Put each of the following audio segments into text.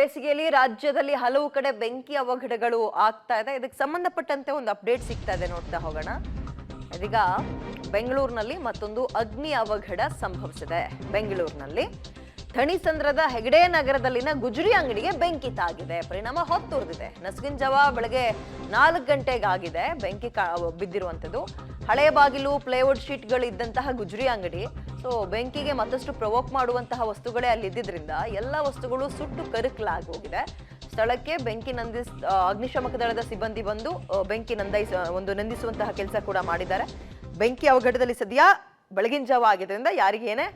ಬೇಸಿಗೆಯಲ್ಲಿ ರಾಜ್ಯದಲ್ಲಿ ಹಲವು ಕಡೆ ಬೆಂಕಿ ಅವಘಡಗಳು ಆಗ್ತಾ ಇದೆ. ಇದಕ್ಕೆ ಸಂಬಂಧಪಟ್ಟಂತೆ ಒಂದು ಅಪ್ಡೇಟ್ ಸಿಗ್ತಾ ಇದೆ, ನೋಡ್ತಾ ಹೋಗೋಣ. ಇದೀಗ ಬೆಂಗಳೂರಿನಲ್ಲಿ ಮತ್ತೊಂದು ಅಗ್ನಿ ಅವಘಡ ಸಂಭವಿಸಿದೆ. ಬೆಂಗಳೂರಿನಲ್ಲಿ ಥಣಿಸಂದ್ರದ ಹೆಗಡೆ ನಗರದಲ್ಲಿನ ಗುಜರಿ ಅಂಗಡಿಗೆ ಬೆಂಕಿ ತಾಗಿದೆ. ಪರಿಣಾಮ ಹೊತ್ತುರಿದಿದೆ. ನಸುಕಿನ ಜಾವ ಬೆಳಗ್ಗೆ 4 ಗಂಟೆಗಾಗಿದೆ ಬೆಂಕಿ ಬಿದ್ದಿರುವಂಥದ್ದು. ಹಳೆ ಬಾಗಿಲು, ಪ್ಲೇವುಡ್ ಶೀಟ್ಗಳು ಇದ್ದಂತಹ ಗುಜರಿ ಅಂಗಡಿ. ಸೊ ಬೆಂಕಿಗೆ ಮತ್ತಷ್ಟು ಪ್ರವೋಕ್ ಮಾಡುವಂತಹ ವಸ್ತುಗಳೇ ಅಲ್ಲಿದ್ದರಿಂದ ಎಲ್ಲ ವಸ್ತುಗಳು ಸುಟ್ಟು ಕರಕಲಾಗೋಗಿದೆ. ಸ್ಥಳಕ್ಕೆ ಬೆಂಕಿ ಅಗ್ನಿಶಾಮಕ ದಳದ ಸಿಬ್ಬಂದಿ ಬಂದು ಬೆಂಕಿ ನಂದಿಸುವಂತಹ ಕೆಲಸ ಕೂಡ ಮಾಡಿದ್ದಾರೆ. ಬೆಂಕಿ ಅವಘಡದಲ್ಲಿ ಸದ್ಯ ಬೆಳಗಿನ ಜಾವ ಆಗಿದ್ದರಿಂದ ಯಾರಿಗೇನೆ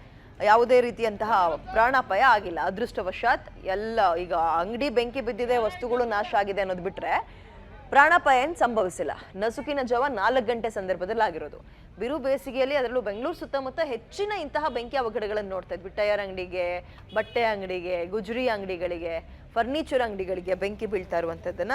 ಯಾವುದೇ ರೀತಿಯಂತಹ ಪ್ರಾಣಾಪಾಯ ಆಗಿಲ್ಲ. ಅದೃಷ್ಟವಶಾತ್ ಎಲ್ಲ ಈಗ ಅಂಗಡಿ ಬೆಂಕಿ ಬಿದ್ದಿದೆ, ವಸ್ತುಗಳು ನಾಶ ಆಗಿದೆ ಅನ್ನೋದು ಬಿಟ್ರೆ ಪ್ರಾಣಾಪಾಯ ಏನು ಸಂಭವಿಸಿಲ್ಲ. ನಸುಕಿನ ಜಾವ 4 ಗಂಟೆ ಸಂದರ್ಭದಲ್ಲಿ ಆಗಿರೋದು. ಬಿರು ಬೇಸಿಗೆಯಲ್ಲಿ ಅದರಲ್ಲೂ ಬೆಂಗಳೂರು ಸುತ್ತಮುತ್ತ ಹೆಚ್ಚಿನ ಇಂತಹ ಬೆಂಕಿ ಅವಘಡಗಳನ್ನು ನೋಡ್ತಾ ಇದ್ವಿ. ಟೈರ್ ಅಂಗಡಿಗೆ, ಬಟ್ಟೆ ಅಂಗಡಿಗೆ, ಗುಜರಿ ಅಂಗಡಿಗಳಿಗೆ, ಫರ್ನಿಚರ್ ಅಂಗಡಿಗಳಿಗೆ ಬೆಂಕಿ ಬೀಳ್ತಾ ಇರುವಂಥದ್ದನ್ನ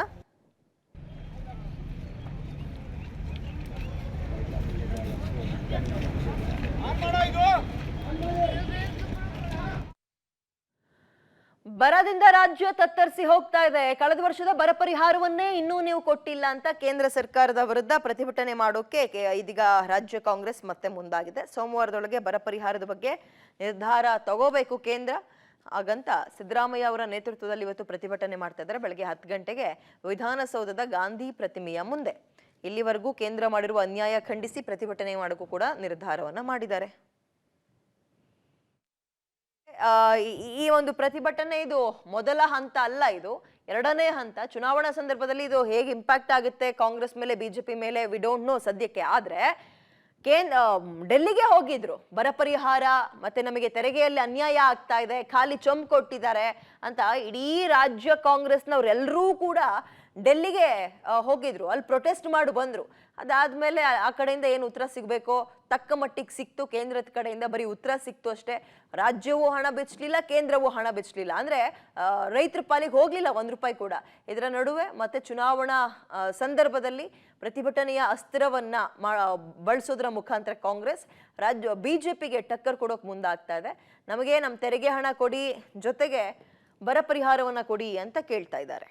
ಬರದಿಂದ ರಾಜ್ಯ ತತ್ತರಿಸಿ ಹೋಗ್ತಾ ಇದೆ. ಕಳೆದ ವರ್ಷದ ಬರ ಪರಿಹಾರವನ್ನೇ ಇನ್ನೂ ನೀವು ಕೊಟ್ಟಿಲ್ಲ ಅಂತ ಕೇಂದ್ರ ಸರ್ಕಾರದ ವಿರುದ್ಧ ಪ್ರತಿಭಟನೆ ಮಾಡೋಕೆ ಇದೀಗ ರಾಜ್ಯ ಕಾಂಗ್ರೆಸ್ ಮತ್ತೆ ಮುಂದಾಗಿದೆ. ಸೋಮವಾರದೊಳಗೆ ಬರ ಪರಿಹಾರದ ಬಗ್ಗೆ ನಿರ್ಧಾರ ತಗೋಬೇಕು ಕೇಂದ್ರ. ಹಾಗಂತ ಸಿದ್ದರಾಮಯ್ಯ ಅವರ ನೇತೃತ್ವದಲ್ಲಿ ಇವತ್ತು ಪ್ರತಿಭಟನೆ ಮಾಡ್ತಾ ಇದ್ದಾರೆ. ಬೆಳಗ್ಗೆ 10 ಗಂಟೆಗೆ ವಿಧಾನಸೌಧದ ಗಾಂಧಿ ಪ್ರತಿಮೆಯ ಮುಂದೆ. ಇಲ್ಲಿವರೆಗೂ ಕೇಂದ್ರ ಮಾಡಿರುವ ಅನ್ಯಾಯ ಖಂಡಿಸಿ ಪ್ರತಿಭಟನೆ ಮಾಡೋಕ್ಕೂ ಕೂಡ ನಿರ್ಧಾರವನ್ನ ಮಾಡಿದ್ದಾರೆ. ಈ ಒಂದು ಪ್ರತಿಭಟನೆ ಇದು ಮೊದಲ ಹಂತ ಅಲ್ಲ, ಇದು 2ನೇ ಹಂತ. ಚುನಾವಣಾ ಸಂದರ್ಭದಲ್ಲಿ ಇದು ಹೇಗೆ ಇಂಪ್ಯಾಕ್ಟ್ ಆಗುತ್ತೆ ಕಾಂಗ್ರೆಸ್ ಮೇಲೆ, ಬಿಜೆಪಿ ಮೇಲೆ, ವಿ ಡೋಂಟ್ ನೋ ಸದ್ಯಕ್ಕೆ. ಆದ್ರೆ ಡೆಲ್ಲಿಗೆ ಹೋಗಿದ್ರು. ಬರ ಪರಿಹಾರ ಮತ್ತೆ ನಮಗೆ ತೆರಿಗೆಯಲ್ಲಿ ಅನ್ಯಾಯ ಆಗ್ತಾ ಇದೆ, ಖಾಲಿ ಚೊಂಬು ಕೊಟ್ಟಿದ್ದಾರೆ ಅಂತ ಇಡೀ ರಾಜ್ಯ ಕಾಂಗ್ರೆಸ್ನವ್ರೆಲ್ಲರೂ ಕೂಡ ಡೆಲ್ಲಿಗೆ ಹೋಗಿದ್ರು. ಅಲ್ಲಿ ಪ್ರೊಟೆಸ್ಟ್ ಮಾಡಿ ಬಂದ್ರು. ಅದಾದ್ಮೇಲೆ ಆ ಕಡೆಯಿಂದ ಏನು ಉತ್ತರ ಸಿಗ್ಬೇಕೋ ತಕ್ಕ ಮಟ್ಟಿಗೆ ಸಿಕ್ತು. ಕೇಂದ್ರದ ಕಡೆಯಿಂದ ಬರೀ ಉತ್ತರ ಸಿಕ್ತು ಅಷ್ಟೇ. ರಾಜ್ಯವೂ ಹಣ ಬಿಚ್ಚಲಿಲ್ಲ, ಕೇಂದ್ರವೂ ಹಣ ಬಿಚ್ಚಲಿಲ್ಲ. ಅಂದ್ರೆ ರೈತರ ಪಾಲಿಗೆ ಹೋಗ್ಲಿಲ್ಲ 1 ರೂಪಾಯಿ ಕೂಡ. ಇದರ ನಡುವೆ ಮತ್ತೆ ಚುನಾವಣಾ ಸಂದರ್ಭದಲ್ಲಿ ಪ್ರತಿಭಟನೆಯ ಅಸ್ತ್ರವನ್ನ ಬಳಸೋದ್ರ ಮುಖಾಂತರ ಕಾಂಗ್ರೆಸ್ ಬಿಜೆಪಿಗೆ ಟಕ್ಕರ್ ಕೊಡೋಕೆ ಮುಂದಾಗ್ತಾ ಇದೆ. ನಮಗೆ ನಮ್ಮ ತೆರಿಗೆ ಹಣ ಕೊಡಿ, ಜೊತೆಗೆ ಬರ ಪರಿಹಾರವನ್ನ ಕೊಡಿ ಅಂತ ಕೇಳ್ತಾ ಇದ್ದಾರೆ.